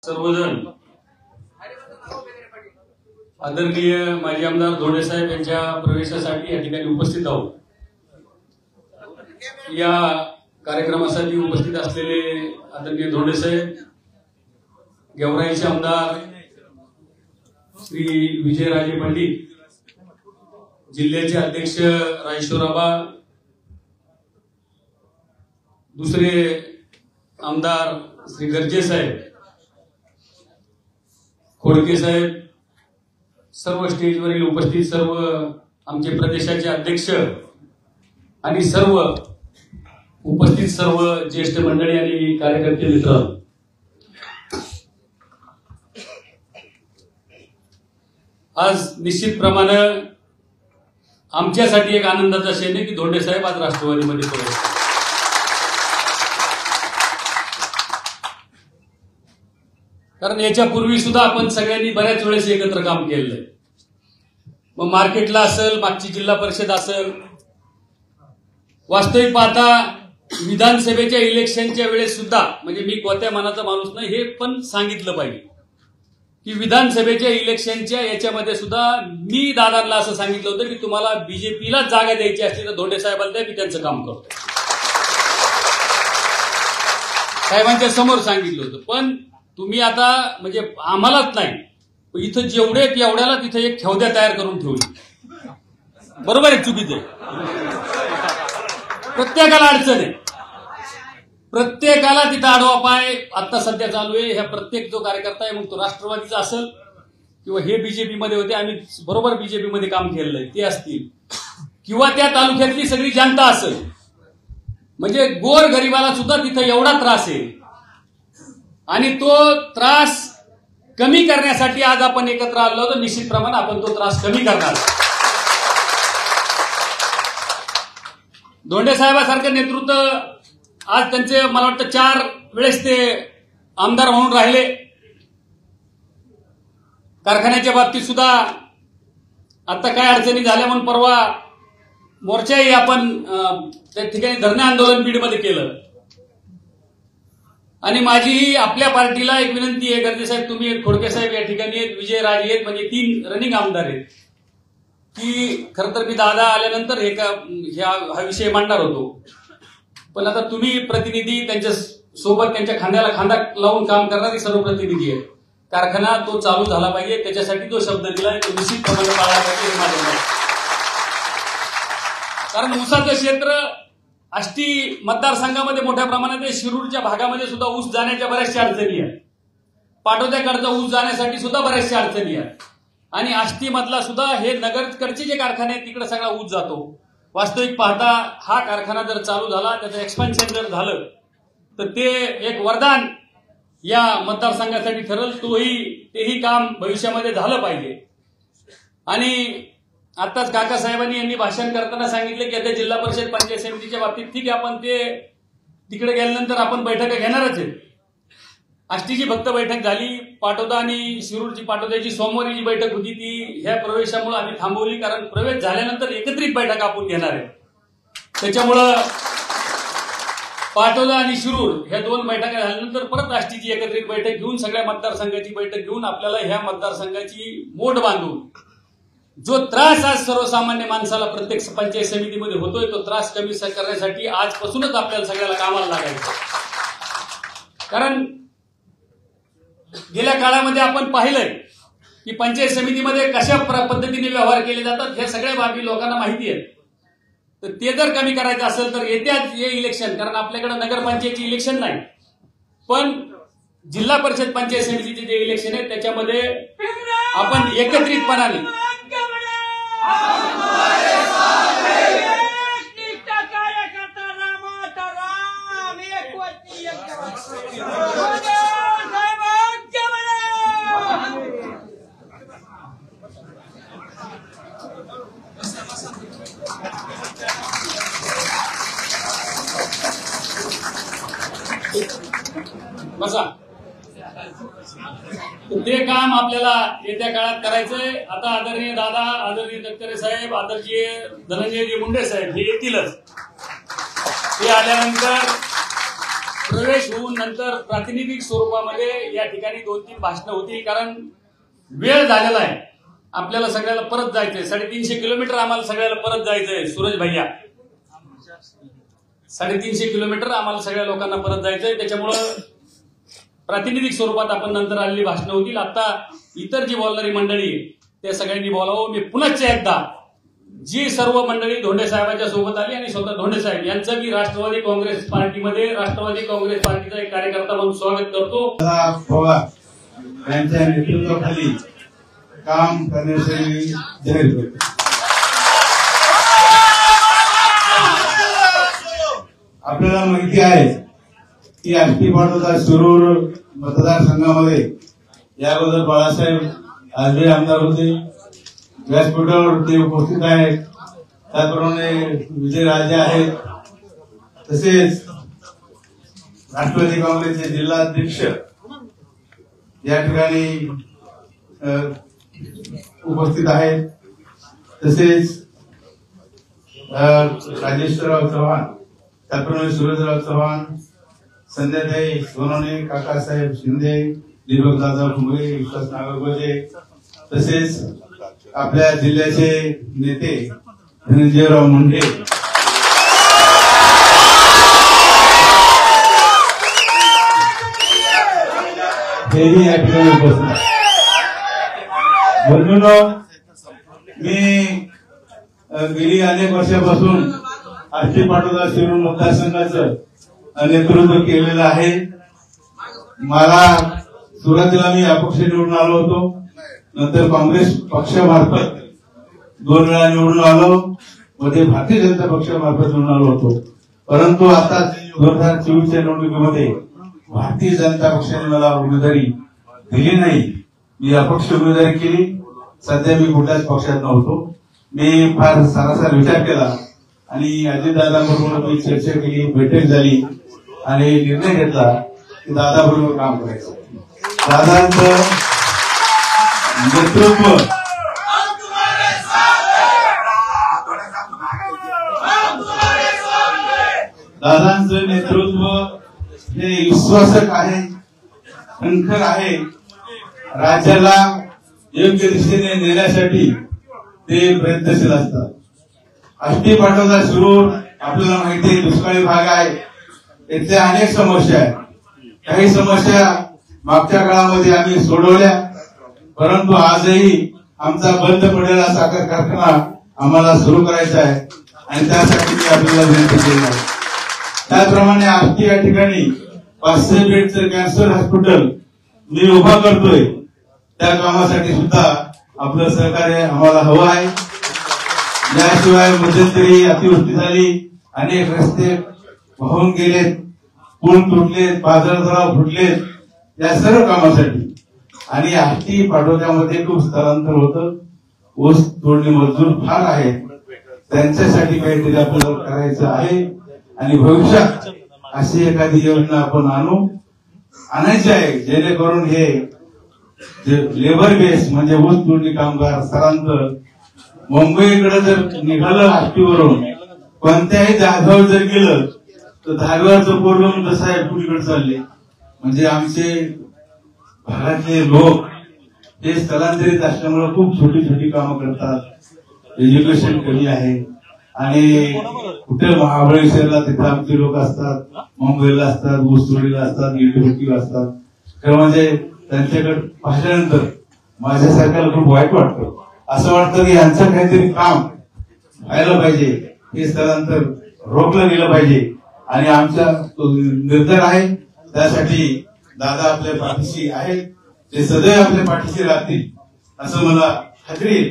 सर्वजण आदरणीय माजी आमदार धोंडे साहेब यांच्या प्रवेशासाठी या ठिकाणी उपस्थित आहोत। या कार्यक्रमासाठी उपस्थित असलेले आदरणीय धोंडे साहेब, गेवराईचे आमदार श्री विजयराजे पंडित, जिल्ह्याचे अध्यक्ष राजेश्वराबा, दुसरे आमदार श्री गर्जे साहेब, खोडके साहेब, सर्व स्टेजवरील उपस्थित सर्व आमचे प्रदेशाचे अध्यक्ष आणि सर्व उपस्थित सर्व ज्येष्ठ मंडळी आणि कार्यकर्ते मित्र, आज निश्चितप्रमाणे आमच्यासाठी एक आनंदाचा क्षण आहे की धोंडे साहेब आज राष्ट्रवादीमध्ये प्रवेश करतात। कारण याच्यापूर्वी सुद्धा आपण सगळ्यांनी बऱ्याच वेळेस एकत्र काम केलेलं, मग मार्केटला असेल, मागची जिल्हा परिषद असेल। वास्तविक पाहता विधानसभेच्या इलेक्शनच्या वेळेस सुद्धा, म्हणजे मी कोत्या मनाचा माणूस नाही हे पण सांगितलं पाहिजे की विधानसभेच्या इलेक्शनच्या याच्यामध्ये सुद्धा मी दादांना असं सांगितलं होतं की तुम्हाला बीजेपीला जागा द्यायची असली तर धोंडे साहेबांना द्या, मी त्यांचं काम करतो, साहेबांच्या समोर सांगितलं होतं। पण तुम्ही आता म्हणजे आम्हालाच नाही, इथं जेवढे एवढ्याला तिथे एक ठेवद्या तयार करून ठेवली, बरोबर आहे चुकीचं आहे? प्रत्येकाला अडचण आहे, प्रत्येकाला तिथं आडवा पाय आता सध्या चालू आहे। ह्या प्रत्येक जो कार्यकर्ता आहे, मग तो राष्ट्रवादीचा असेल किंवा हे बीजेपी मध्ये होते, आम्ही बरोबर बीजेपी मध्ये काम केलेलं आहे, ते असतील किंवा त्या तालुक्यातली सगळी जनता असेल, म्हणजे गोर गरिबाला सुद्धा तिथं एवढा त्रास आहे आणि तो त्रास कमी करण्यासाठी आज आपण एकत्र आलो तर निश्चितप्रमाणे आपण तो त्रास कमी करणार। धोंडे साहेबांसारखं नेतृत्व आज त्यांचे मला वाटतं 4 वेळेस ते आमदार म्हणून राहिले। कारखान्याच्या बाबतीत सुद्धा आता काय अडचणी झाल्या म्हणून परवा मोर्चाही आपण त्या ठिकाणी धरणे आंदोलन बीडमध्ये केलं। आणि माझी आपल्या पार्टीला एक विनंती आहे, गर्जे साहेब तुम्ही आहेत, खोडके साहेब या ठिकाणी आहेत, विजयराजे आहेत, म्हणजे 3 रनिंग आमदार आहेत, की खरं तर मी दादा आल्यानंतर हा विषय मांडणार होतो, पण आता तुम्ही प्रतिनिधी, त्यांच्या सोबत त्यांच्या खांद्याला खांदा लावून काम करणारे सर्व प्रतिनिधी आहेत। कारखाना तो चालू झाला पाहिजे, त्याच्यासाठी जो शब्द दिलाय तो निश्चितपणे पाळला पाहिजे हे माझं मत। कारण ऊसाचं क्षेत्र आष्टी मतदारसंघामध्ये मोठ्या प्रमाणात आहे, शिरूरच्या भागामध्ये सुद्धा ऊस जाण्याच्या बऱ्याचशा अडचणी आहेत, पाटोद्याकडचा ऊस जाण्यासाठी सुद्धा बऱ्याचशा अडचणी आहेत, आणि आष्टी मधला सुद्धा हे नगरकडचे जे कारखाने आहेत तिकडे सगळा ऊस जातो। वास्तविक पाहता हा कारखाना जर चालू झाला, त्याचं एक्सपान्शन जर झालं तर ते एक वरदान या मतदारसंघासाठी ठरेल, तेही काम भविष्यामध्ये झालं पाहिजे। आणि आताच काकासाहेबांनी यांनी भाषण करताना सांगितलं की आता जिल्हा परिषद पंचायत समितीच्या बाबतीत ठीक आहे, आपण ते तिकडे गेल्यानंतर आपण बैठका घेणारच आहे। आष्टीची फक्त बैठक झाली, पाटोदा आणि शिरूरची पाटोद्याची सोमवारी जी बैठक होती ती ह्या प्रवेशामुळे आम्ही थांबवली, कारण प्रवेश झाल्यानंतर एकत्रित बैठक आपण घेणार आहे। त्याच्यामुळं पाटोदा आणि शिरूर ह्या 2 बैठका झाल्यानंतर परत आष्टीची एकत्रित बैठक घेऊन, सगळ्या मतदारसंघाची बैठक घेऊन आपल्याला ह्या मतदारसंघाची मोड बांधून जो त्रास आज सर्वसामान्य माणसाला प्रत्येक पंचायत समितीमध्ये होतोय तो त्रास कमी करण्यासाठी आजपासूनच आपल्याला सगळ्याला कामाला लागायचं। कारण गेल्या काळामध्ये आपण पाहिलंय की पंचायत समितीमध्ये कशा पद्धतीने व्यवहार केले जातात, ह्या सगळ्या बाबी लोकांना माहिती आहेत। तर ते जर कमी करायचं असेल तर येत्याच हे इलेक्शन, कारण आपल्याकडे नगरपंचायतची इलेक्शन नाही, पण जिल्हा परिषद पंचायत समितीचे जे इलेक्शन आहे त्याच्यामध्ये आपण एकत्रितपणाने बसा, ते काम आपल्याला येत्या काळात करायचंय। आता आदरणीय दादा, आदरणीय तटकरे साहेब, आदरणीय धनंजयजी मुंडे साहेब हे येतीलच, ते आल्यानंतर रिफ्रेश होऊन नंतर प्रातिनिधिक स्वरूपामध्ये या ठिकाणी 2-3 भाषणं होतील, कारण वेळ झालेला आहे. आपल्याला सगळ्याला परत जायचंय. 350 किलोमीटर आम्हाला सगळ्याला परत जायचंय. सूरज भैया 350 किलोमीटर आम्हाला सगळ्या लोकांना परत जायचंय. त्याच्यामुळं प्रातिनिधिक स्वरूपात आपण नंतर आलेली भाषणं होतील. आता इतर जी बोलणारी मंडळी त्या सगळ्यांनी बोलावं. मी पुनश्च एकदा जी सर्व मंडळी धोंडे साहेबांच्या सोबत आली आणि स्वतः धोंडे साहेब यांचं मी राष्ट्रवादी काँग्रेस पार्टीमध्ये राष्ट्रवादी काँग्रेस पार्टीचा एक कार्यकर्ता म्हणून स्वागत करतो. पवार यांच्या नेतृत्वाखाली काम करण्यासाठी जाहीर करतो. आपल्याला माहिती आहे की आष्टी पाटोदा शिरूर मतदारसंघामध्ये या अगोदर बाळासाहेब आजबे आमदार होते. व्यासपीठावर ते उपस्थित आहेत. त्याचप्रमाणे विजयराजे आहेत. तसेच राष्ट्रवादी काँग्रेसचे जिल्हाध्यक्ष या ठिकाणी उपस्थित आहेत. तसेच राजेश्वरराव चव्हाण, त्याचप्रमाणे सूरजराव चव्हाण, संध्याताई सोनवणे, काकासाहेब शिंदे, दीपकदादा भुमरे, विश्वास नागरगोजे, तसेच आपल्या जिल्ह्याचे नेते धनंजयराव मुंडे, हेही या ठिकाणी उपस्थित आहेत. बंधूंनो, मी गेली अनेक वर्षापासून आष्टी पाटोदा शिरूर मतदारसंघाचं नेतृत्व केलेलं आहे. मला सुरुवातीला मी अपक्ष निवडून आलो होतो. नंतर काँग्रेस पक्षामार्फत 2 वेळा निवडून आलो व ते भारतीय जनता पक्षामार्फत निवडून आलो होतो. परंतु आता 2024च्या निवडणुकीमध्ये भारतीय जनता पक्षाने मला उमेदवारी दिली नाही. मी अपक्ष उमेदवारी केली. सध्या मी कुठल्याच पक्षात नव्हतो. मी फार सारासार विचार केला आणि अजितदादाबरोबर मी चर्चा केली, बैठक झाली आणि निर्णय घेतला की दादाबरोबर काम करायचं. दादांचं नेतृत्व हे विश्वासक आहे, खणखर आहे. राज्याला योग्य दिशेने नेण्यासाठी ते प्रयत्नशील असतात. आष्टी पाटोदा शिरूर आपल्याला माहिती आहे दुष्काळी भाग आहे. इथे अनेक समस्या आहेत. काही समस्या मागच्या काळामध्ये आम्ही सोडवल्या, परंतु आजही आमचा बंद पडलेला साखर कारखाना आम्हाला सुरू करायचा आहे आणि त्यासाठी मी आपल्याला विनंती केली आहे. त्याचप्रमाणे आष्टी या ठिकाणी 500 बेडचं कॅन्सर हॉस्पिटल मी उभा करतोय. त्या कामासाठी सुद्धा आपलं सहकार्य आम्हाला हवं आहे. याशिवाय मध्यंतरी अतिवृष्टी झाली, अनेक रस्ते वाहून गेलेत, पूल तुटलेत, बाजार तलाव फुटलेत. या सर्व कामासाठी आणि आष्टी पाटोद्यामध्ये खूप स्थलांतर होतं. ऊस तोडणी मजदूर फार आहेत. त्यांच्यासाठी काहीतरी आपल्याला करायचं आहे आणि भविष्यात अशी एखादी योजना आपण आणायची आहे जेणेकरून हे लेबर बेस म्हणजे ऊस तोडणी कामगार स्थलांतर मुंबईकडे जर निघालं आष्टीवरून कोणत्याही जागेवर जर गेलं तर धारवाडचं पोरगं जसं आहे पुढीकडे चालले. म्हणजे आमचे भागातले लोक हे स्थलांतरित असल्यामुळे खूप छोटी छोटी कामं करतात. एज्युकेशन कमी आहे आणि कुठे महाबळेश्वरला तिथे आमचे लोक असतात, मुंबईला असतात, ऊसतोडीला असतात, इडभट्टीला असतात. खरं म्हणजे त्यांच्याकडे पाहिल्यानंतर माझ्यासारख्याला खूप वाईट वाटतं. असं वाटतं की यांचं काहीतरी काम व्हायला पाहिजे, हे स्थलांतर रोखलं गेलं पाहिजे आणि आमचा तो निर्धार आहे. त्यासाठी दादा आपल्या पाठीशी आहेत. ते सदैव आपल्या पाठीशी राहतील असं मला खात्री आहे.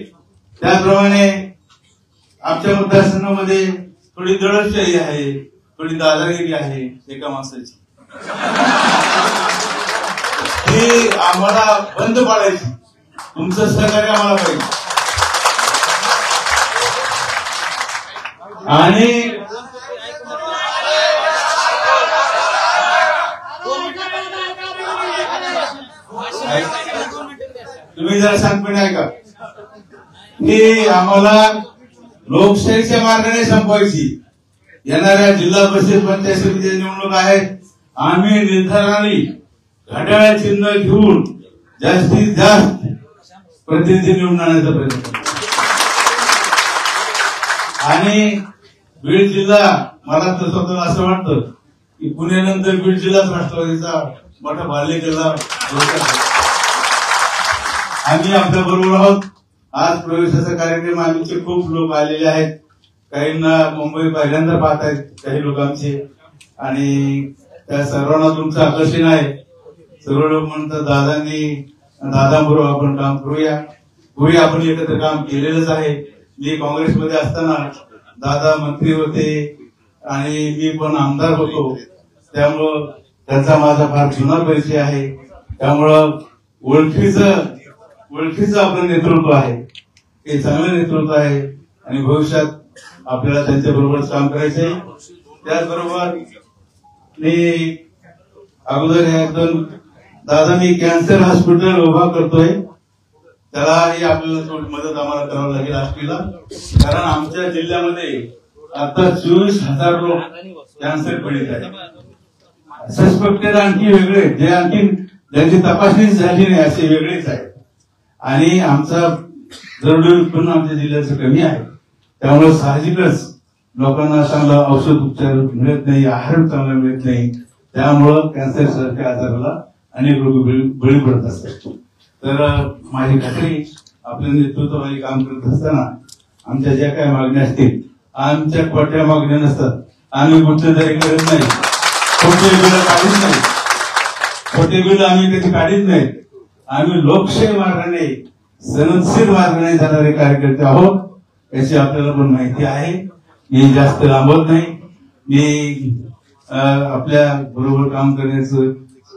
त्याप्रमाणे आमच्या मतदारसंघामध्ये थोडी दडपशाही आहे, थोडी दादागिरी आहे एका माणसाची. ती आम्हाला बंद पाडायची. तुमचं सहकार्य आम्हाला पाहिजे. आणि तुम्ही जरा सांगपणे ऐका. ही आम्हाला लोकशाहीच्या मार्गाने संपवायची. येणाऱ्या जिल्हा परिषद पंचायत समितीच्या निवडणूक आहेत. आम्ही निर्धाराने घड्याळ चिन्ह घेऊन जास्तीत जास्त प्रतिनिधी निवडून आणण्याचा प्रयत्न करतो. आणि बीड जिल्हा, मला तर स्वतःला असं वाटतं की पुण्यानंतर बीड जिल्हाच राष्ट्रवादीचा मोठा बाल्य केला. आम्ही आपल्या बरोबर आहोत. आज प्रवेशाचा कार्यक्रम आमचे खूप लोक आलेले आहेत. काहींना मुंबई पहिल्यांदा पाहत आहेत काही लोक आमचे, आणि त्या सर्वांना तुमचं आकर्षण आहे. सर्व लोक म्हणतात दादाबरोबर आपण काम करूया. आपण एकत्र काम केलेलंच आहे. मी काँग्रेसमध्ये असताना दादा मंत्री होते आणि मी पण आमदार होतो, त्यामुळं त्यांचा माझा फार जुना परिचय आहे. त्यामुळं ओळखीचं आपलं नेतृत्व आहे, हे चांगलं नेतृत्व आहे आणि भविष्यात आपल्याला त्यांच्या बरोबरच काम करायचंय. त्याचबरोबर मी अगोदर एकदम दादा मी कॅन्सर हॉस्पिटल उभा करतोय, त्यालाही आपल्याला थोडी मदत आम्हाला करावी लागेल आष्टीला. कारण आमच्या जिल्ह्यामध्ये आता 24,000 लोक कॅन्सर पीडित आहेत. सस्पेक्टेड आणखी वेगळे, जे आणखी ज्यांची तपासणी झाली नाही असे वेगळेच आहेत. आणि आमचा जरुरी उत्पन्न आमच्या जिल्ह्याचं कमी आहे. त्यामुळे साहजिकच लोकांना चांगलं औषध उपचार मिळत नाही, आहार चांगला मिळत नाही. त्यामुळं कॅन्सर सारख्या आजाराला अनेक लोक बळी पडत असतात. तर माझी खात्री, आपल्या नेतृत्वाखाली काम करत असताना आमच्या ज्या काही मागण्या असतील, आमच्या खोट्या मागण्या नसतात. आम्ही गुत्तेदारी करत नाही, खोटे बिल काढीत नाही, खोटे बिल आम्ही कधी काढीत नाहीत. आम्ही लोकशाही मार्गाने, सनदशीर मार्गाने जाणारे कार्यकर्ते आहोत, याची आपल्याला पण माहिती आहे. मी जास्त लांबत नाही. मी आपल्या बरोबर काम करण्याचं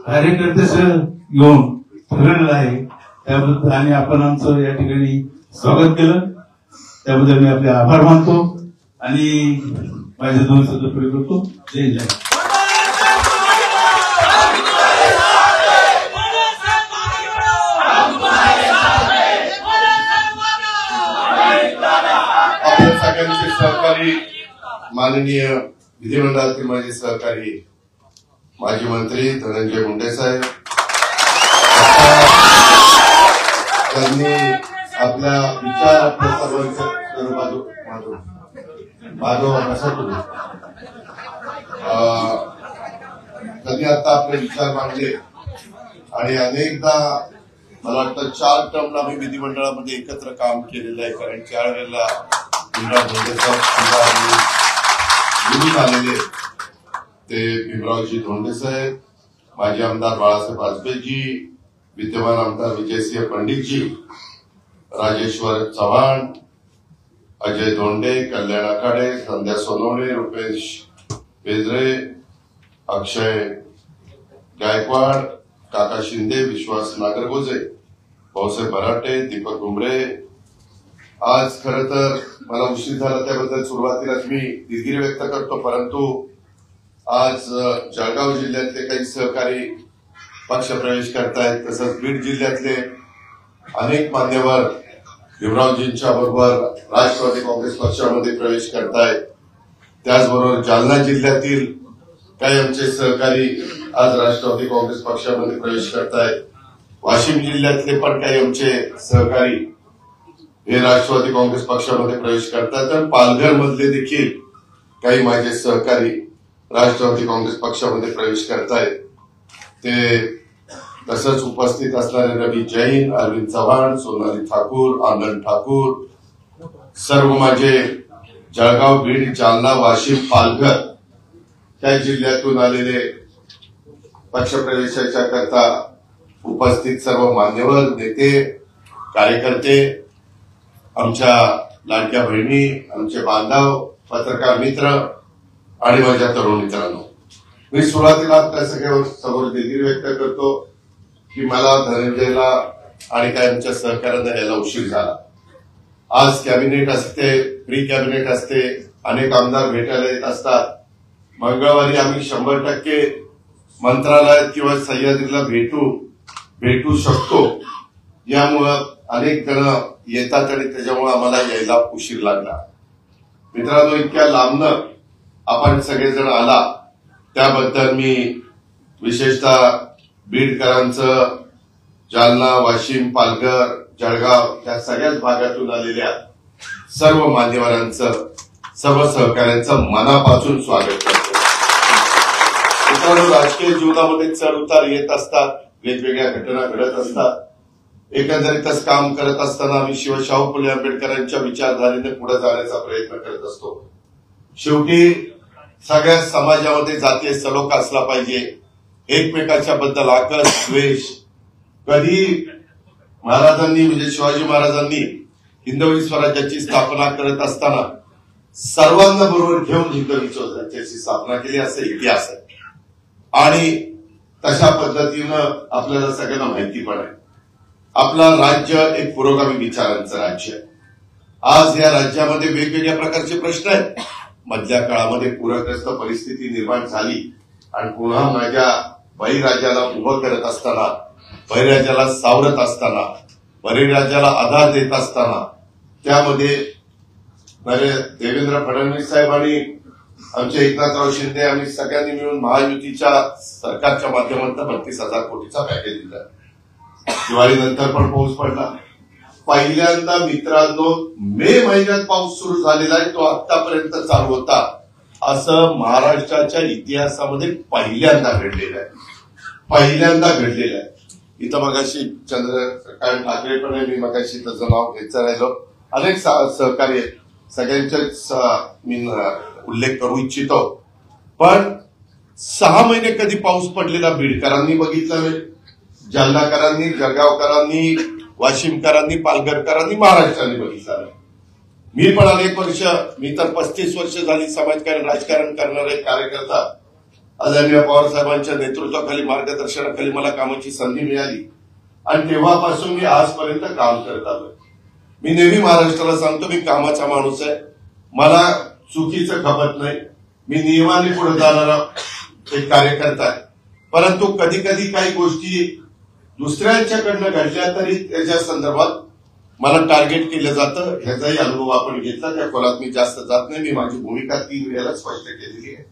कार्यकर्त्यासह घेऊन ठरवलेलं आहे. त्याबद्दल आणि आपण आमचं या ठिकाणी स्वागत केलं, त्याबद्दल मी आपले आभार मानतो आणि माझे 2 शब्द पुढे करतो. जय जय. आपल्या सगळ्यांचे सहकारी, माननीय विधिमंडळातील माझे सहकारी माजी मंत्री धनंजय मुंडे साहेब, त्यांनी आपल्या विचार त्यांनी आता आपले विचार मांडले आणि अनेकदा मला वाटतं 4 टर्मला मी विधिमंडळामध्ये एकत्र काम केलेलं आहे. कारण 4 वेळेला निवडून आलेले ते भीमरावजी धोंडे साहेब, माजी आमदार बाळासाहेब वाजपेयीजी, विद्यमान आमदार विजयसिंह पंडितजी, राजेश्वर चव्हाण, अजय धोंडे, कल्याण आखाडे, संध्या सोनवणे, रुपेश बेजरे, अक्षय गायकवाड, काका शिंदे, विश्वास नागरगोजे, भाऊसाहेब बराटे, दीपक गुमरे. आज खरं तर मला उशीर झाला, त्याबद्दल सुरुवातीलाच मी दिलगिरी व्यक्त करतो. परंतु आज जळगाव जिल्ह्यातले काही सहकारी पक्षप्रवेश करतायत, तसंच बीड जिल्ह्यातले अनेक मान्यवर भीमरावजींच्या बरोबर राष्ट्रवादी काँग्रेस पक्षामध्ये प्रवेश करतायत. त्याचबरोबर जालना जिल्ह्यातील काही आमचे सहकारी आज राष्ट्रवादी काँग्रेस पक्षामध्ये प्रवेश करतायत. वाशिम जिल्ह्यातले पण काही आमचे सहकारी हे राष्ट्रवादी काँग्रेस पक्षामध्ये प्रवेश करतात. तर पालघर मधले देखील काही माझे सहकारी राष्ट्रवादी काँग्रेस पक्षामध्ये प्रवेश करतायत. ते तसंच उपस्थित असणारे रवी जैन, अरविंद चव्हाण, सोनाली ठाकूर, आनंद ठाकूर, सर्व माझे जळगाव, बीड, जालना, वाशिम, पालघर त्या जिल्ह्यातून आलेले पक्षप्रवेशाच्या करता उपस्थित सर्व मान्यवर, नेते, कार्यकर्ते, आमच्या लाडक्या बहिणी, आमचे बांधव, पत्रकार मित्र आणि माझ्या तरुण मित्रांनो, मी सुरुवातीला आपल्या सगळ्या समोर दिलगिरी व्यक्त करतो की मला धनंजयला आणि काय आमच्या सहकार्यांना यायला उशीर झाला. आज कॅबिनेट असते, प्री कॅबिनेट असते, अनेक आमदार भेटायला येत असतात. मंगळवारी आम्ही 100% मंत्रालयात किंवा सह्याद्रीला भेटू शकतो. यामुळं अनेक जण येतात आणि त्याच्यामुळे आम्हाला यायला उशीर लागला. मित्रांनो, इतक्या लांबनं आपण सगळेजण आला त्याबद्दल मी विशेषतः बीडकरांचं, जालना, वाशिम, पालघर, जळगाव या सगळ्याच भागातून आलेल्या सर्व मान्यवरांचं, सर्व सहकाऱ्यांचं मनापासून स्वागत करतो. मित्रांनो, राजकीय जीवनामध्ये चढ उतार येत असतात, वेगवेगळ्या घटना घडत असतात. एकंदरीतच काम करत असताना आम्ही शाहू फुले आंबेडकरांच्या विचारधारेने पुढे जाण्याचा प्रयत्न करत असतो. शेवटी सगळ्या समाजामध्ये जातीय सलोखा असला पाहिजे. एकमेकाच्या बद्दल आकर्ष, द्वेष कधी महाराजांनी म्हणजे शिवाजी महाराजांनी हिंदवी स्वराज्याची स्थापना करत असताना सर्वांना बरोबर घेऊन हिंदवी स्वराज्याची स्थापना केली असा इतिहास आहे. आणि तशा पद्धतीनं आपल्याला सगळ्यांना माहिती पण आहे. आपलं राज्य एक पुरोगामी विचारांचं राज्य आहे. आज या राज्यामध्ये वेगवेगळ्या प्रकारचे प्रश्न आहेत. मधल्या काळामध्ये पूरग्रस्त परिस्थिती निर्माण झाली आणि पुन्हा माझ्या बळीराजाला उभं करत असताना, बळीराजाला सावरत असताना, बळीराजाला आधार देत असताना त्यामध्ये देवेंद्र फडणवीस साहेब आणि आमचे एकनाथराव शिंदे आम्ही सगळ्यांनी मिळून महायुतीच्या सरकारच्या माध्यमातून 32,000 कोटीचा पॅकेज दिला. दिवाळीनंतर पण पाऊस पडला. पहिल्यांदा मित्रांनो मे महिन्यात पाऊस सुरू झालेला आहे, तो आतापर्यंत चालू होता असं महाराष्ट्राच्या इतिहासामध्ये पहिल्यांदा घडलेलं आहे. पहिल्यांदा घडलेलं आहे. इथं मगाशी चंद्रकांत ठाकरे पण आहे, मी मगाशी त्याचं नाव घ्यायचं राहिलो. अनेक सहकार्य सगळ्यांचेच मी उल्लेख करू इच्छितो. पण 6 महिने कधी पाऊस पडलेला बीडकरांनी बघितला नाही, जालनाकरांनी, जळगावकरांनी, वाशिमकरांनी, पालघरकरांनी, महाराष्ट्राने बघितला नाही. मी पण अनेक वर्ष, मी तर 35 वर्ष झाली समाजकारण राजकारण करणारे कार्यकर्ता. आदरणीय पवार साहेबांच्या नेतृत्वाखाली, मार्गदर्शनाखाली मला कामाची संधी मिळाली आणि तेव्हापासून मी आजपर्यंत काम करत आलोय. मी नेहमी महाराष्ट्राला सांगतो, मी कामाचा माणूस आहे, मला चुकीचं खपत नाही, मी नियमाने पुढे जाणारा एक कार्यकर्ता आहे. परंतु कधी कधी काही गोष्टी दुसऱ्यांच्याकडनं घडल्या तरी त्याच्या संदर्भात मला टार्गेट केलं जातं. ह्याचाही अनुभव आपण घेतला. त्या खोलात मी जास्त जात नाही. मी माझी भूमिका 3 वेळेला स्पष्ट केलेली आहे.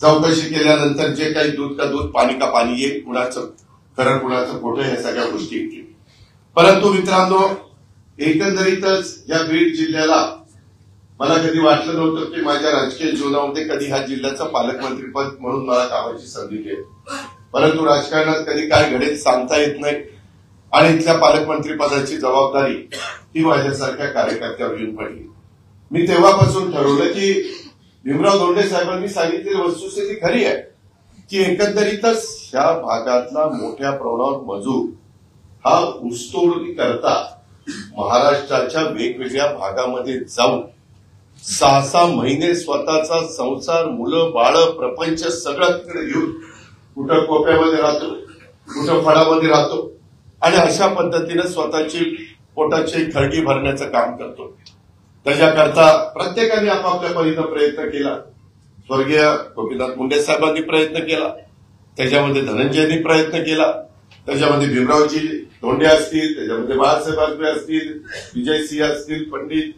चौकशी केल्यानंतर जे काही दूध का दूध, पाणी का पाणी येईल, कुणाचं खरं कुणाचं खोटं, ह्या सगळ्या गोष्टी येतील. परंतु मित्रांनो, एकंदरीतच या बीड जिल्ह्याला मला कधी वाटलं नव्हतं की माझ्या राजकीय जीवनामध्ये कधी ह्या जिल्ह्याचं पालकमंत्रीपद म्हणून मला कामाची संधी मिळेल. परंतु राजकारणात कधी काय घडेल सांगता येत नाही आणि इथल्या पालकमंत्री पदाची जबाबदारी ही माझ्यासारख्या कार्यकर्त्यावर येऊन पडली. मी तेव्हापासून ठरवलं की भीमराव धोंडे साहेबांनी सांगितलेली वस्तुस्थिती खरी आहे की एकंदरीतच ह्या भागातला मोठ्या प्रमाणावर मजूर हा ऊसतोड करता महाराष्ट्राच्या वेगवेगळ्या भागामध्ये जाऊन 6-6 महिने स्वतःचा संसार, मुलं, बाळ, प्रपंच सगळं तिकडे घेऊन कुठं कोप्यामध्ये राहतो, कुठं फळामध्ये राहतो आणि अशा पद्धतीनं स्वतःची पोटाची खळगी भरण्याचं काम करतो. त्याच्याकरता प्रत्येकाने आपापल्या परीनं प्रयत्न केला. स्वर्गीय गोपीनाथ मुंडे साहेबांनी प्रयत्न केला, त्याच्यामध्ये धनंजयनी प्रयत्न केला, त्याच्यामध्ये भीमरावजी धोंडे असतील, त्याच्यामध्ये बाळासाहेब आजबे असतील, विजयसिंह असतील, पंडित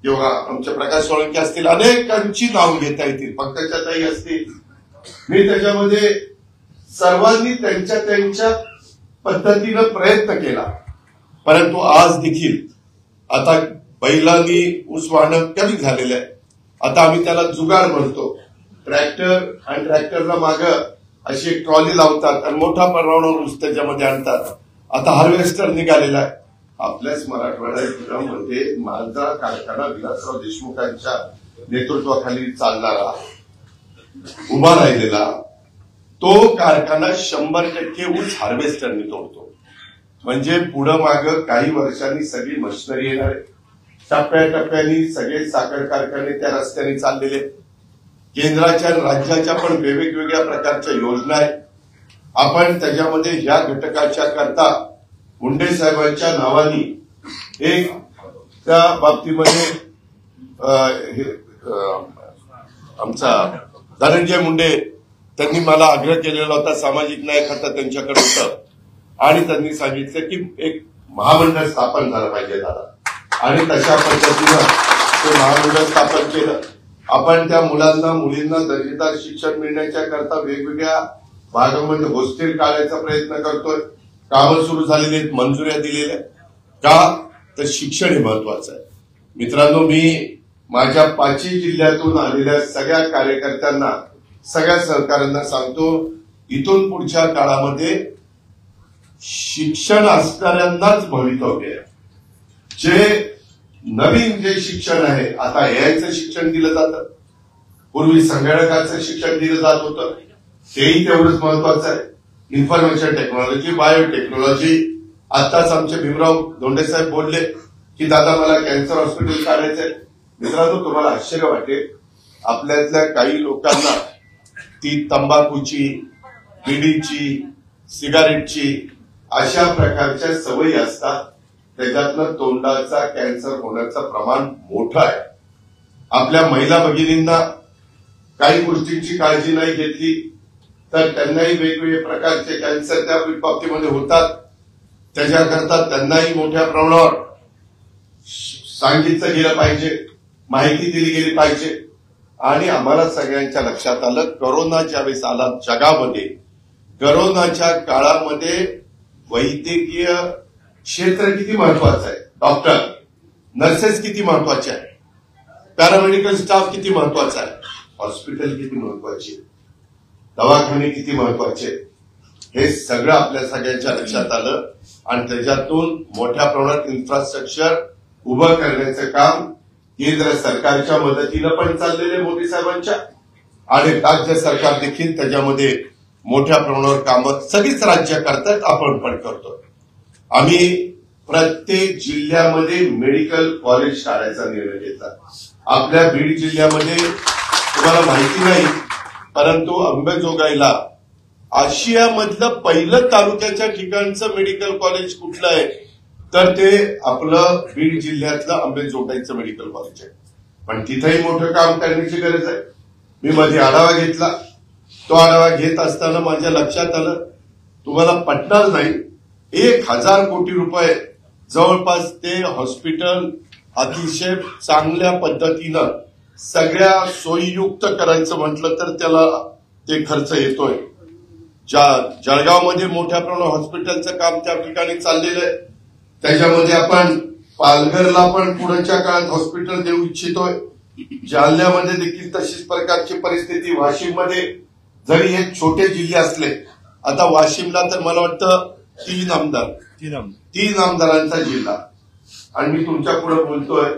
किंवा आमचे प्रकाश सोळंके असतील, अनेकांची नाव घेता येतील, पंकजाताई असतील. मी त्याच्यामध्ये सर्वांनी त्यांच्या त्यांच्या पद्धतीनं प्रयत्न केला. परंतु आज देखील आता बैलांनी ऊस वाहणं कमी झालेलं आहे. आता आम्ही त्याला जुगाड म्हणतो. ट्रॅक्टर आणि ट्रॅक्टरला मागं अशी एक ट्रॉली लावतात आणि मोठा प्रमाणावर ऊस त्याच्यामध्ये आणतात. आता हार्वेस्टर निघालेला आहे. आपल्याच मराठवाडा जिल्ह्यामध्ये मालदा कारखाना विलासराव देशमुखांच्या नेतृत्वाखाली चालणारा, उभा राहिलेला तो कारखाना 100% ऊस हार्वेस्टरनी तोडतो. म्हणजे पुढं मागं काही वर्षांनी सगळी मशिनरी येणार आहे. टप्प्याटप्प्याने सगळे साखर कारखाने त्या रस्त्याने चाललेले. केंद्राच्या राज्याच्या पण वेगवेगळ्या प्रकारच्या योजना आहेत. आपण त्याच्यामध्ये ह्या घटकाच्या करता मुंडे साहेबांच्या नावाने एक त्या बाबतीमध्ये आमचा धनंजय मुंडे त्यांनी मला आग्रह केलेला होता. सामाजिक न्याय खातं त्यांच्याकडे होतं आणि त्यांनी सांगितलं की एक महामंडळ स्थापन झालं पाहिजे दादा, आणि तशा पद्धतीनं ते महामंडळ स्थापन केलं. आपण त्या मुलांना मुलींना दर्जेदार शिक्षण मिळण्याच्या करता वेगवेगळ्या भागामध्ये हॉस्टेल काढायचा प्रयत्न करतोय. कामं सुरू झालेली आहेत, मंजुऱ्या दिलेल्या आहेत. का तर शिक्षण हे महत्वाचं आहे. मित्रांनो, मी माझ्या 5 जिल्ह्यातून आलेल्या सगळ्या कार्यकर्त्यांना, सगळ्या सहकाऱ्यांना सांगतो, इथून पुढच्या काळामध्ये शिक्षण असणाऱ्यांनाच भवितव्य आहे. जे नवीन जे शिक्षण आहे, आता एआयचं शिक्षण दिलं जातं, पूर्वी संगणकाचं शिक्षण दिलं जात होतं, तेही तेवढंच महत्वाचं आहे. Information technology, biotechnology. आताच आमचे भीमराव धोंडे साहेब बोलले की दादा मला कॅन्सर हॉस्पिटल काढायचंय. मित्रांनो, तुम्हाला आश्चर्य वाटेल, आपल्यातल्या काही लोकांना ती तंबाखूची, बिडीची, सिगारेटची अशा प्रकारच्या सवयी असतात. त्याच्यातनं तोंडाचा कॅन्सर होण्याचं प्रमाण मोठं आहे. आपल्या महिला भगिनींना काही गोष्टींची काळजी नाही घेतली तर त्यांनाही वेगवेगळे प्रकारचे कॅन्सर त्या बाबतीमध्ये होतात. त्याच्याकरता त्यांनाही मोठ्या प्रमाणावर सांगितलं गेलं पाहिजे, माहिती दिली गेली पाहिजे. आणि आम्हाला सगळ्यांच्या लक्षात आलं, करोना ज्यावेळेस आला जगामध्ये, करोनाच्या काळामध्ये वैद्यकीय क्षेत्र किती महत्वाचं आहे, डॉक्टर नर्सेस किती महत्वाचे आहे, पॅरामेडिकल स्टाफ किती महत्वाचा आहे, हॉस्पिटल किती महत्वाची, दवाखाने किती महत्वाचे, हे सगळं आपल्या सगळ्यांच्या लक्षात आलं. आणि त्याच्यातून मोठ्या प्रमाणात इन्फ्रास्ट्रक्चर उभं करण्याचं काम केंद्र सरकारच्या मदतीनं पण चाललेले मोदी साहेबांच्या, आणि राज्य सरकार देखील त्याच्यामध्ये मोठ्या प्रमाणावर कामं सगळीच राज्य करतात, आपण पण करतो. आम्ही प्रत्येक जिल्ह्यामध्ये मेडिकल कॉलेज काढायचा निर्णय घेतला. आपल्या बीड जिल्ह्यामध्ये तुम्हाला माहिती नाही, परंतु अंबेजोगाईला आशियामधलं पहिलं तालुक्याच्या ठिकाणचं मेडिकल कॉलेज कुठलं आहे तर ते आपलं बीड जिल्ह्यातलं अंबेजोगाईचं मेडिकल कॉलेज आहे. पण तिथेही मोठं काम करण्याची गरज आहे. मी मध्ये आढावा घेतला. तो आढावा घेत असताना माझ्या लक्षात आलं, तुम्हाला पटणार नाही, 1,000 कोटी रुपये जवळपास ते हॉस्पिटल अतिशय चांगल्या पद्धतीनं सगळ्या सोयीयुक्त करायचं म्हटलं तर त्याला ते खर्च येतोय. जळगावमध्ये मोठ्या प्रमाणात हॉस्पिटलचं काम त्या ठिकाणी चाललेलं आहे. त्याच्यामध्ये आपण पालघरला पण पुढच्या काळात हॉस्पिटल देऊ इच्छितोय. जालन्यामध्ये देखील तशीच प्रकारची परिस्थिती. वाशिममध्ये जरी हे छोटे जिल्हे असले, आता वाशिमला तर मला वाटतं 3 आमदारांचा जिल्हा, आणि मी तुमच्या पुढे बोलतोय,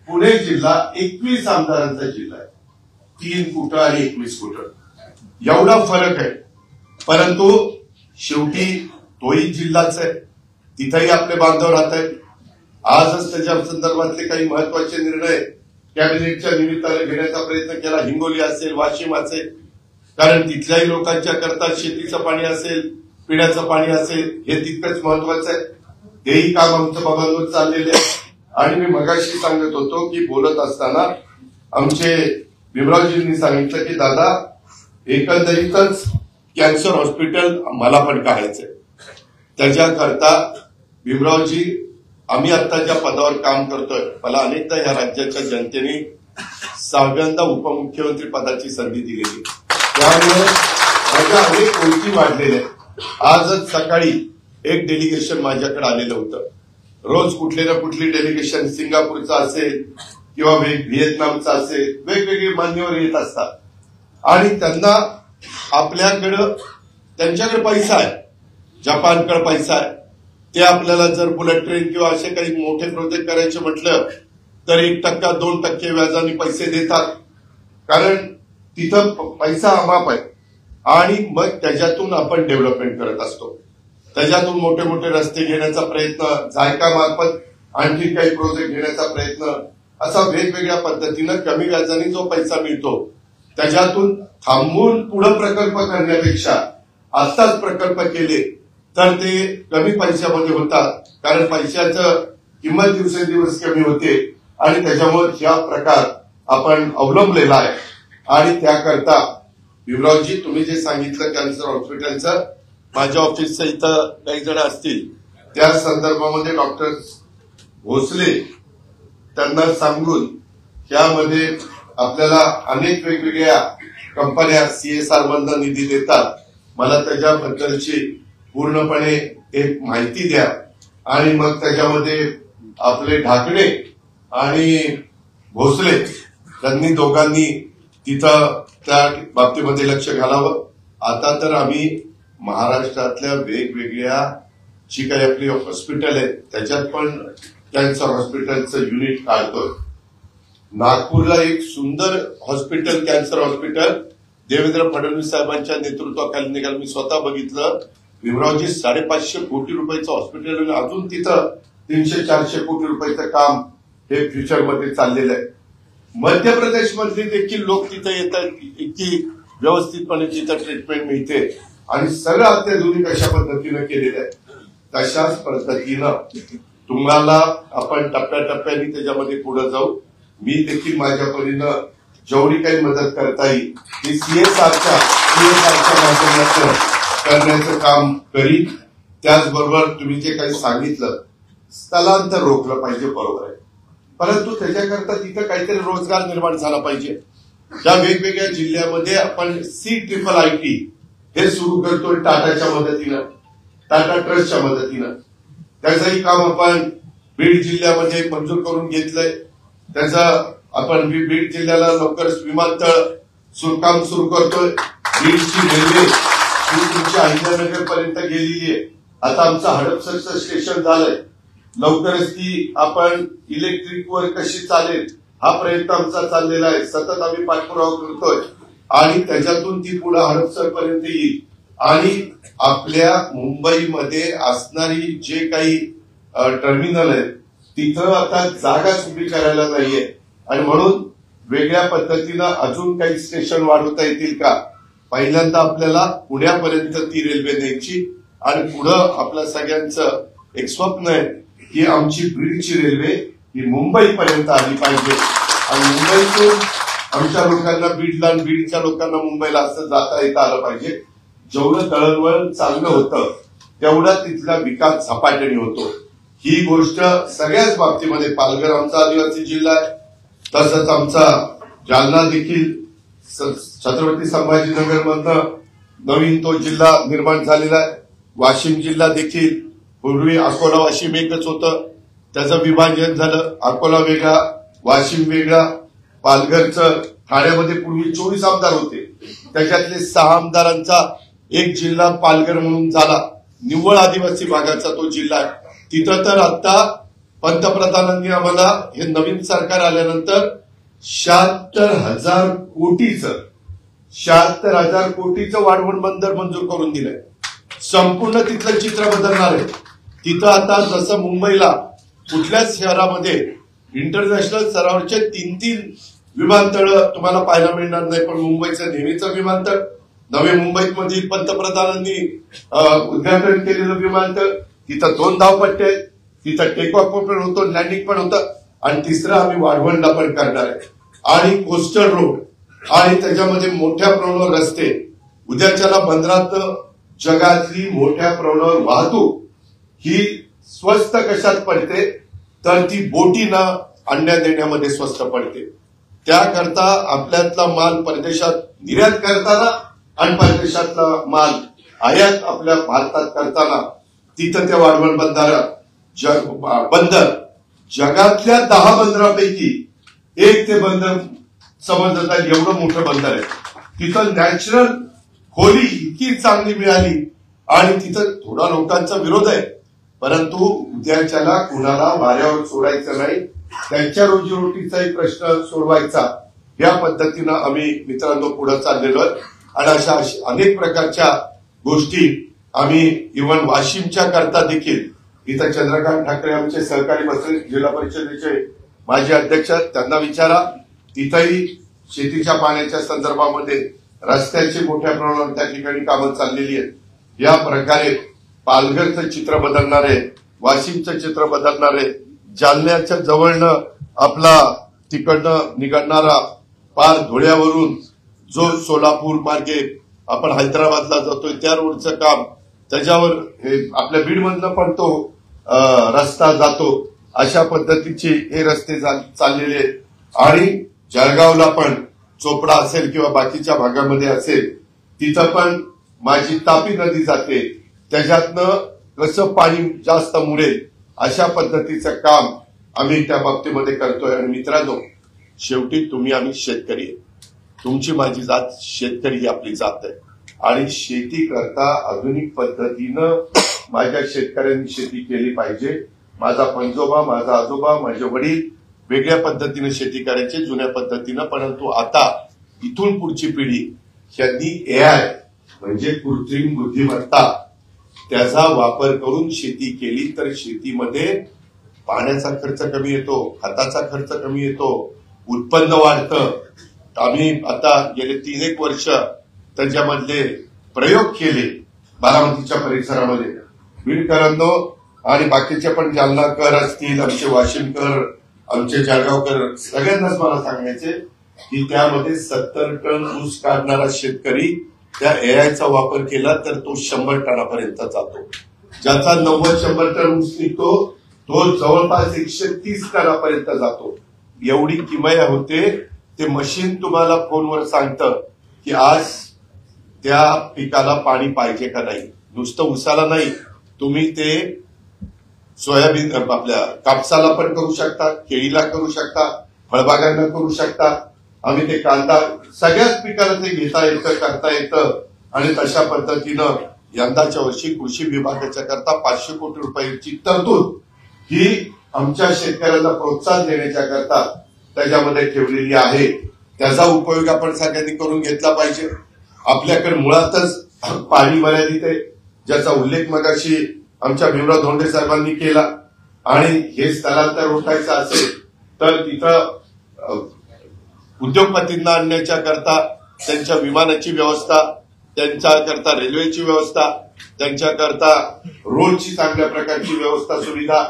पुणे जिल्हा 21 आमदारांचा जिल्हा आहे. 3 कुठं आणि 21 कुठं, एवढा फरक आहे. परंतु शेवटी तोही जिल्हाच आहे, तिथेही आपले बांधव राहत आहेत. आजच त्याच्या संदर्भातले काही महत्वाचे निर्णय कॅबिनेटच्या निमित्ताने घेण्याचा प्रयत्न केला. हिंगोली असेल, वाशिम असेल, कारण तिथल्याही लोकांच्या करता शेतीचं पाणी असेल, पिण्याचं पाणी असेल, हे तितकंच महत्वाचं आहे. तेही काम आमचं बाबांवर चाललेलं आहे. आणि मी मगाशी सांगत होतो की बोलत असताना आमचे भीमरावजींनी सांगितलं की दादा एकंदरीतच कॅन्सर हॉस्पिटल मला पण काढायचंय. त्याच्याकरता भीमरावजी, आम्ही आता ज्या पदावर काम करतोय, मला अनेकदा या राज्याच्या जनतेने 6व्यांदा उपमुख्यमंत्री पदाची संधी दिलेली, त्यामुळे माझ्या अनेक ओळखी वाढलेल्या आहेत. आजच सकाळी एक डेलिगेशन माझ्याकडे आलेलं होतं. रोज कुठले ना कुठली डेलिगेशन सिंगापूरचं असेल किंवा व्हिएतनामचं असेल, वेगवेगळे मान्यवर येत असतात. आणि त्यांना आपल्याकडं, त्यांच्याकडे पैसा आहे, जपानकडे पैसा आहे. ते आपल्याला जर बुलेट ट्रेन किंवा असे काही मोठे प्रोजेक्ट करायचे म्हटलं तर 1%, 2% व्याजाने पैसे देतात, कारण तिथं पैसा अमाप आहे. आणि मग त्याच्यातून आपण डेव्हलपमेंट करत असतो. त्याच्यातून मोठे मोठे रस्ते घेण्याचा प्रयत्न, जायका मार्फत आणखी काही प्रोजेक्ट घेण्याचा प्रयत्न, असा वेगवेगळ्या पद्धतीनं कमी व्याजाने जो पैसा मिळतो त्याच्यातून थांबून पुढे प्रकल्प करण्यापेक्षा आत्ताच प्रकल्प केले तर ते कमी पैशामध्ये होतात, कारण पैशाचं किंमत दिवसेंदिवस कमी होते. आणि त्याच्यामुळे हा प्रकार आपण अवलंबलेला आहे. आणि त्याकरता भीमरावजी, तुम्ही जे सांगितलं कॅन्सर हॉस्पिटलचं, माझ्या ऑफिसचं इथं काही जण असतील, त्या संदर्भामध्ये डॉक्टर भोसले त्यांना सांगून त्यामध्ये आपल्याला अनेक वेगवेगळ्या कंपन्या CSR मधून निधी देतात. मला त्याच्याबद्दलची पूर्णपणे एक माहिती द्या आणि मग त्याच्यामध्ये आपले ढाकणे आणि भोसले त्यांनी दोघांनी तिथं त्या बाबतीमध्ये लक्ष घालावं. आता तर आम्ही महाराष्ट्रातल्या वेगवेगळ्या जी काही आपली हॉस्पिटल आहे त्याच्यात पण कॅन्सर हॉस्पिटलचं युनिट काढतोय. नागपूरला एक सुंदर hospital, cancer hospital Devendra Fadnavis साहेबांच्या नेतृत्वाखाली निघाल. मी स्वतः बघितलं. भीमरावजी 550 कोटी रुपयाचं हॉस्पिटल आणि अजून तिथं 300-400 कोटी रुपयाचं काम हे फ्युचरमध्ये चाललेलं आहे. मध्य प्रदेशमधले देखील लोक तिथे येतात, इतकी व्यवस्थितपणे तिथं ट्रीटमेंट मिळते आणि सगळं अत्याधुनिक अशा पद्धतीनं केलेलं आहे. तशाच पद्धतीनं तुम्हाला आपण टप्प्याटप्प्याने त्याच्यामध्ये पुढे जाऊ. मी देखील माझ्या परीनं जेवढी काही मदत करता येईल ती सीएसआरच्या माध्यमातून करण्याचं काम करीन. त्याचबरोबर तुम्ही जे काही सांगितलं स्थलांतर रोखलं पाहिजे, बरोबर आहे, परंतु त्याच्याकरता तिथं काहीतरी रोजगार निर्माण झाला पाहिजे. त्या वेगवेगळ्या जिल्ह्यामध्ये आपण CIIT हे सुरू करतोय टाटाच्या मदतीनं, टाटा ट्रस्टच्या मदतीनं. त्याचंही काम आपण बीड जिल्ह्यामध्ये मंजूर करून घेतलंय. त्याचं आपण बीड जिल्ह्याला लवकरच विमानतळ काम सुरू करतोय. बीडची रेल्वे तुमच्या अहिल्यानगर पर्यंत गेलेली आहे. आता आमचं हडपसरचं स्टेशन झालंय. लवकरच ती आपण इलेक्ट्रिकवर कशी चालेल हा प्रयत्न आमचा चाललेला आहे. सतत आम्ही पाठपुरावा करतोय आणि त्याच्यातून ती पुढे हडपसर पर्यंत येईल. आणि आपल्या मुंबईमध्ये असणारी जे काही टर्मिनल आहे तिथं आता जागाच उभी करायला नाहीये आणि म्हणून वेगळ्या पद्धतीनं अजून काही स्टेशन वाढवता येतील का. पहिल्यांदा आपल्याला पुण्यापर्यंत ती रेल्वे न्यायची आणि पुढं आपल्या सगळ्यांचं एक स्वप्न आहे की आमची बीडची रेल्वे ही मुंबईपर्यंत आली पाहिजे आणि मुंबईतून आमच्या लोकांना बीडला आणि बीडच्या लोकांना मुंबईला असं जाता येता आलं पाहिजे. जेवढं दळणवळण चांगलं होतं तेवढा तिथला विकास झपाट्याने होतो. ही गोष्ट सगळ्याच बाबतीमध्ये, पालघर आमचा आदिवासी जिल्हा आहे, तसंच आमचा जालना देखील छत्रपती संभाजीनगरमधनं नवीन तो जिल्हा निर्माण झालेला आहे. वाशिम जिल्हा देखील पूर्वी अकोला वाशिम एकच होतं, त्याचं विभाजन झालं. अकोला वेगळा, वाशिम वेगळा. पालघरचं ठाण्यामध्ये पूर्वी 24 आमदार होते, त्याच्यातले 6 आमदारांचा एक जिल्हा पालघर म्हणून झाला. निव्वळ आदिवासी भागाचा तो जिल्हा आहे. तिथं तर आता पंतप्रधानांनी आम्हाला हे नवीन सरकार आल्यानंतर 76,000 कोटीचं वाढवण बंदर मंजूर करून दिलंय. संपूर्ण तिथलं चित्र बदलणार आहे. तिथं आता जसं मुंबईला कुठल्याच शहरामध्ये इंटरनॅशनल स्तरावरचे 3-3 विमानतळ तुम्हाला पाहायला मिळणार नाही, पण मुंबईचं नेहमीचं विमानतळ, नवी मुंबईमधील पंतप्रधानांनी उद्घाटन केलेलं विमानतळ, तिथं 2 धावपट्टे आहेत, तिथं टेक ऑफ पण होतो, लँडिंग पण होतं आणि तिसरं आम्ही वाढवणला पण करणार आहे. आणि कोस्टल रोड आणि त्याच्यामध्ये मोठ्या प्रमाणावर रस्ते. उद्याच्याला बंदरात जगातली मोठ्या प्रमाणावर वाहतूक ही स्वस्त कशात पडते तर ती बोटीनं अंड्या देण्यामध्ये स्वस्त पडते. त्याकरता आपल्यातला माल परदेशात निर्यात करताना आणि परदेशातला माल आयात आपल्या भारतात करताना तिथं त्या वाढवण बंदर जगातल्या 10 बंदरापैकी एक ते बंदर समजलं एवढं मोठं बंदर आहे. तिथं नॅचरल खोली इतकी चांगली मिळाली आणि तिथं थोडा लोकांचा विरोध आहे, परंतु उद्याच्याला कुणाला वाऱ्यावर सोडायचं नाही, त्यांच्या रोजीरोटीचाही प्रश्न सोडवायचा. या पद्धतीनं आम्ही मित्रांनो पुढे चाललेलो आहे आणि अशा अनेक प्रकारच्या गोष्टी आम्ही इव्हन वाशिमच्या करता देखील इथं चंद्रकांत ठाकरे आमचे सहकारी बसले, जिल्हा परिषदेचे माजी अध्यक्ष, त्यांना विचारा. तिथंही शेतीच्या पाण्याच्या संदर्भामध्ये रस्त्याची मोठ्या प्रमाणावर त्या ठिकाणी कामं चाललेली आहेत. या प्रकारे पालघरचं चित्र बदलणार आहे, वाशिमचं चित्र बदलणार आहे. जालन्याच्या जवळनं आपला तिकडनं निघणारा पार धुळ्यावरून जो सोलापूर मार्गे आपण हैदराबादला जातोय त्या रोडचं काम, त्याच्यावर हे आपल्या बीडमधनं पण तो रस्ता जातो. अशा पद्धतीचे हे रस्ते चाललेले आहेत. आणि जळगावला पण चोपडा असेल किंवा बाकीच्या भागामध्ये असेल तिथं पण माझी तापी नदी जाते, त्याच्यातनं कसं पाणी जास्त मुरेल अशा पद्धतीचं काम आम्ही त्या बाबतीमध्ये करतोय. आणि मित्रांनो, शेवटी तुम्ही आम्ही शेतकरी आहे. तुमची माझी जात शेतकरी ही आपली जात आहे आणि शेती करता आधुनिक पद्धतीनं माझ्या शेतकऱ्यांनी शेती केली पाहिजे. माझा पंजोबा, माझा आजोबा, माझे वडील वेगळ्या पद्धतीने शेती करायचे, जुन्या पद्धतीनं. परंतु आता इथून पुढची पिढी यांनी एआय म्हणजे कृत्रिम बुद्धिमत्ता त्याचा वापर करून शेती केली तर शेतीमध्ये पाण्याचा खर्च कमी येतो, खताचा खर्च कमी येतो, उत्पन्न वाढतं. आम्ही आता गेले 3-1 वर्ष त्याच्यामधले प्रयोग केले बारामतीच्या परिसरामध्ये. बीडकरांनो आणि बाकीचे पण जालनाकर असतील, आमचे वाशिमकर, आमचे जळगावकर, सगळ्यांनाच मला सांगायचे की त्यामध्ये 70 टन ऊस काढणारा शेतकरी त्या एआयचा वापर केला तर तो 100 टनापर्यंत जातो. ज्याचा 90-100 टन ऊस निघतो तो जवळपास 130 टनापर्यंत जातो. एवढी किमया होते. ते मशीन तुम्हाला फोनवर सांगतं की आज त्या पिकाला पाणी पाहिजे का नाही. नुसतं ऊसाला नाही, तुम्ही ते सोयाबीन आपल्या कापसाला पण करू शकता, केळीला करू शकता, फळबागांना करू शकता. आम्ही ते कांदा सगळ्याच पिकाला ते घेता येतं, करता येतं. आणि तशा पद्धतीनं यंदाच्या वर्षी कृषी विभागाच्या करता 500 कोटी रुपयांची तरतूद ही आमच्या शेतकऱ्यांना प्रोत्साहन देण्याच्या करता त्याच्यामध्ये ठेवलेली आहे. त्याचा उपयोग आपण सगळ्यांनी करून घेतला पाहिजे. आपल्याकडे मुळातच पाणी मर्यादित आहे, ज्याचा उल्लेख मगाशी आमच्या भीमराव धोंडे साहेबांनी केला. आणि हे स्थलांतर रोखायचं असेल तर तिथं उद्योगपतींना आणण्याच्या करता त्यांच्या विमानाची व्यवस्था, त्यांच्या करता रेल्वेची व्यवस्था, त्यांच्या करता रोडची चांगल्या प्रकारची व्यवस्था सुविधा,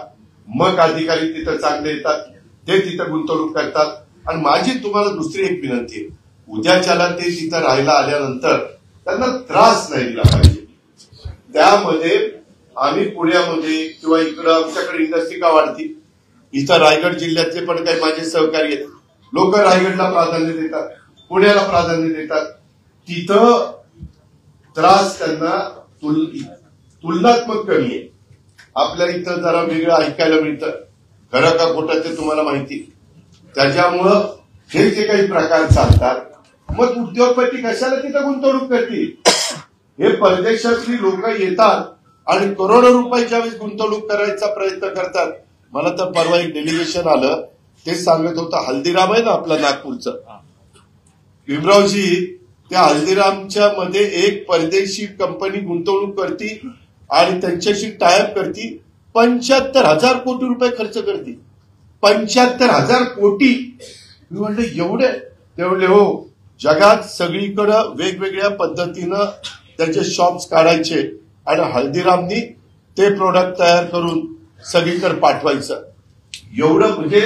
मग अधिकारी तिथं चांगले येतात, ते तिथं गुंतवणूक करतात. आणि माझी तुम्हाला दुसरी एक विनंती आहे, उद्याच्याला ते तिथं राहायला आल्यानंतर त्यांना त्रास नाही दिला पाहिजे. त्यामध्ये आम्ही पुण्यामध्ये किंवा इकडं आमच्याकडे इंडस्ट्री का वाढती, इथं रायगड जिल्ह्यातले पण काही माझे सहकारी आहेत, लोक रायगडला प्राधान्य देतात, पुण्याला प्राधान्य देतात. तिथं त्रास त्यांना तुलनात्मक कमी आहे. आपल्या इथं जरा वेगळं ऐकायला मिळतं, खरं का खोटं ते तुम्हाला माहिती. त्याच्यामुळं हे जे काही प्रकार चालतात, मग उद्योगपती कशाला तिथं गुंतवणूक करतील. हे परदेशातली लोक येतात आणि करोडो रुपयाच्या वेळेस गुंतवणूक करायचा प्रयत्न करतात. मला तर परवा एक डेलिगेशन आलं, ते सांगत होतं हल्दीराम आहे ना आपलं नागपूरचं, भीमरावजी, त्या हल्दीरामच्या मध्ये एक परदेशी कंपनी गुंतवणूक करती आणि त्यांच्याशी टायअप करती, 75,000 कोटी रुपये खर्च करते. 75,000 कोटी. मी म्हणलं एवढे? ते म्हणले हो, जगात सगळीकडं वेगवेगळ्या पद्धतीनं त्याचे शॉप्स काढायचे आणि हल्दीरामनी ते प्रोडक्ट तयार करून सगळीकडे पाठवायचं. एवढं म्हणजे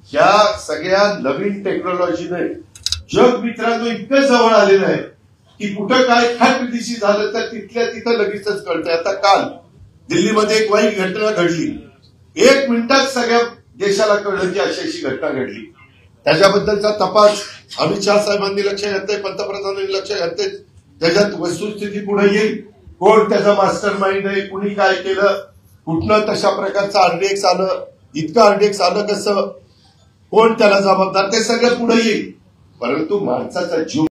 ह्या सगळ्या नवीन टेक्नॉलॉजीने जग मित्रांनो इतकं जवळ आलेलं आहे की कुठं काय खाटपिटीशी झालं तर तिथल्या तिथं लगेचच कळतंय. आता काल दिल्लीमध्ये एक वाईट घटना घडली, 1 मिनिटात सगळ्या देशाला कळलं की अशी घटना घडली. त्याच्याबद्दलचा तपास अमित शहा साहेबांनी लक्ष घातलंय, पंतप्रधानांनी लक्ष घातलंय. त्याच्यात वस्तुस्थिती पुढे येईल, कोण त्याचा मास्टर माइंड आहे, कुणी काय केलं, कुठनं तशा प्रकारचं आरडीएक्स आलं, इतकं आरडीएक्स आलं कसं, कोण त्याला जबाबदार, ते सगळं पुढे येईल. परंतु माणसाचा जीव